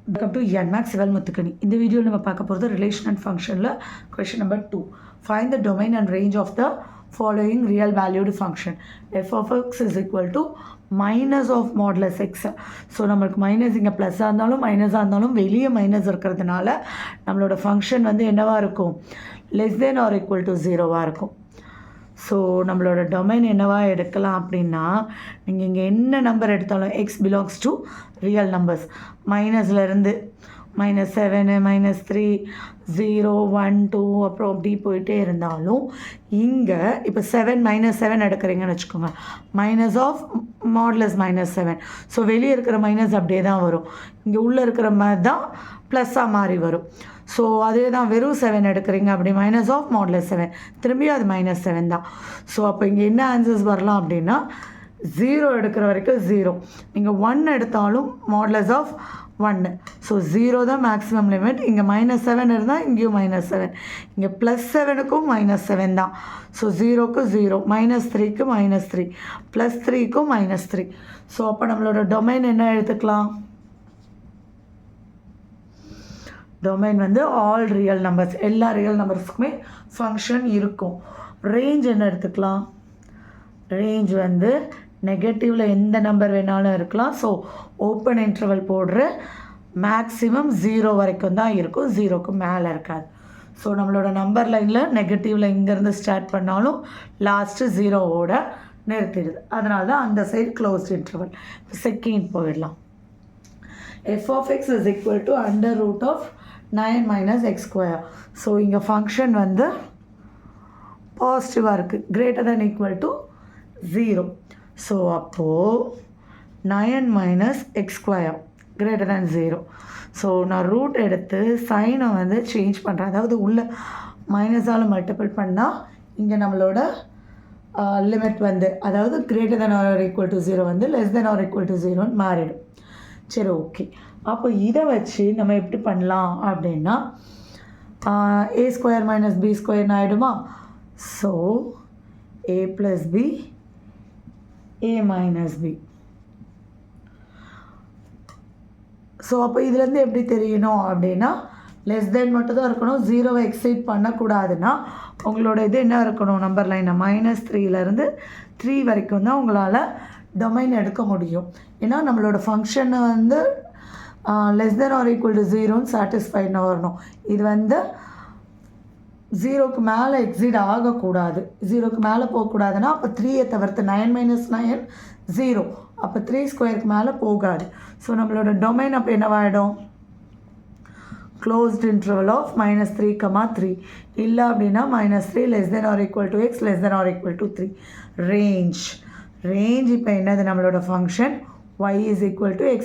Welcome to NMAX Sivalmuthukani. In the video, we will talk about the relation and function. Question number 2. Find the domain and range of the following real valued function. F of x is equal to minus of modulus x. So, நம்மளுக்கு minus இங்கே ப்ளஸ்ஸாக இருந்தாலும் மைனஸாக இருந்தாலும் வெளியே minus இருக்கிறதுனால நம்மளோட function வந்து என்னவாக இருக்கும், less than or equal to ஜீரோவாக இருக்கும். ஸோ நம்மளோட டொமைன் என்னவாக எடுக்கலாம் அப்படின்னா, நீங்கள் இங்கே என்ன நம்பர் எடுத்தாலும் x belongs to real numbers, மைனஸ்லேருந்து -7 -3 0 1 2 அப்புறம் அப்படி போயிட்டே இருந்தாலும் இங்கே இப்போ 7 -7 எடுக்கிறீங்கன்னு வச்சுக்கோங்க, மைனஸ் ஆஃப் மாடுலஸ் -7. ஸோ வெளியே இருக்கிற மைனஸ் அப்படியே தான் வரும், இங்கே உள்ளே இருக்கிற மாதிரி தான் ப்ளஸ்ஸாக மாறி வரும். ஸோ அதே தான் வெறும் 7 எடுக்கிறீங்க அப்படி மைனஸ் ஆஃப் மாடுலஸ் 7, திரும்பி அது -7 தான். ஸோ அப்போ இங்கே என்ன ஆன்சர்ஸ் வரலாம் அப்படின்னா, 0 எடுக்கிற வரைக்கும் 0, நீங்கள் 1 எடுத்தாலும் மாடுலஸ் ஆஃப் 1. ஸோ 0 தான் மேக்ஸிமம் லிமிட். இங்கே -7 இருந்தால் இங்கேயும் -7, இங்கே +7க்கும் -7 தான். ஸோ 0க்கு 0, -3க்கு -3, +3க்கும் -3. ஸோ அப்போ நம்மளோட டொமைன் என்ன எடுத்துக்கலாம், டொமைன் வந்து ஆல் ரியல் நம்பர்ஸ், எல்லா ரியல் நம்பர்ஸுக்குமே ஃபங்க்ஷன் இருக்கும். ரேஞ்ச் என்ன எடுத்துக்கலாம், ரேஞ்ச் வந்து நெகட்டிவில் எந்த நம்பர் வேணாலும் இருக்கலாம். ஸோ ஓப்பன் இன்டர்வல் போடுற மேக்ஸிமம் 0 வரைக்கும் தான் இருக்கும், 0க்கு மேலே இருக்காது. ஸோ நம்மளோட நம்பர் லைனில் நெகட்டிவில் இங்கேருந்து ஸ்டார்ட் பண்ணாலும் லாஸ்ட்டு 0வோட நிறுத்திடுது, அதனால தான் அந்த சைடு க்ளோஸ்ட் இன்டர்வல். செகண்ட் போயிடலாம். f of x is equal to under root of 9 minus x square. So இங்கே ஃபங்க்ஷன் வந்து பாசிட்டிவாக இருக்குது, greater than equal to 0. So அப்போது 9 minus x square greater than 0. So நான் ரூட் எடுத்து சைனை வந்து சேஞ்ச் பண்ணுறேன், அதாவது உள்ள மைனஸால் மல்டிபிள் பண்ணால் இங்கே நம்மளோட லிமிட் வந்து, அதாவது greater than or equal to 0 வந்து less than or equal to 0ன்னு மாறிடும். சரி, ஓகே. அப்போ இதை வச்சு நம்ம எப்படி பண்ணலாம் அப்படின்னா, a ஸ்கொயர் மைனஸ் பி ஸ்கொயர்னு ஆகிடுமா. So a plus b a minus b. So அப்போ இதுலேருந்து எப்படி தெரியணும் அப்படின்னா, லெஸ் தென் மட்டும் தான் இருக்கணும், 0வை எக்ஸைட் பண்ணக்கூடாதுன்னா உங்களோட இது என்ன இருக்கணும், நம்பர் லைனை -3லேருந்து 3 வரைக்கும் தான் உங்களால் டொமைன் எடுக்க முடியும். ஏன்னா நம்மளோட ஃபங்க்ஷனை வந்து less than or equal to 0ன்னு சாட்டிஸ்ஃபைட்னு வரணும். இது வந்து 0க்கு மேலே எக்ஸிட் ஆகக்கூடாது, 0க்கு மேலே போகக்கூடாதுன்னா அப்போ 3யை தவிர்த்து 9 - 9 0, அப்போ 3 ஸ்கொயருக்கு மேலே போகாது. ஸோ நம்மளோட டொமைன் அப்போ என்னவாயிடும், க்ளோஸ்ட் இன்டர்வல் ஆஃப் -3, 3. இல்லை அப்படின்னா -3 less than or equal to x less than or equal to 3. Range இப்போ என்னது, நம்மளோட function y is equal to x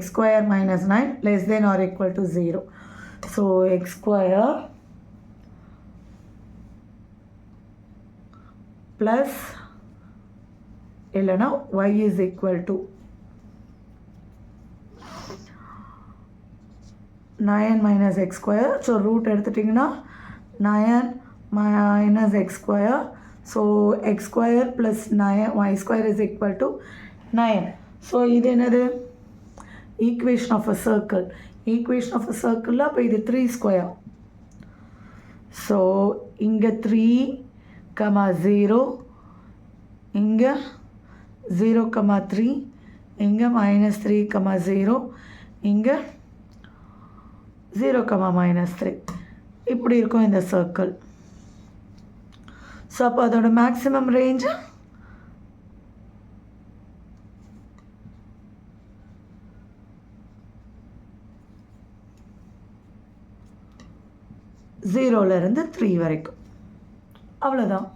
square minus 9 less than or equal to 0. So x square plus இல்லைனா y is equal to 9 minus x square. So root எடுத்துட்டிங்கன்னா 9 minus x square. So x square plus 9 y square is equal to 9. So இது என்னது, equation of a circle. Equation of a சர்க்கிளில் அப்போ இது 3 square. So இங்கே 3, 0, இங்கே 0, 3, இங்கே -3, 0, இங்கே 0, -3. இப்படி இருக்கும் இந்த சர்க்கிள். ஸோ அப்போ அதோட மேக்ஸிமம் ரேஞ்சு 0லேருந்து 3 வரைக்கும். அவ்வளோதான்.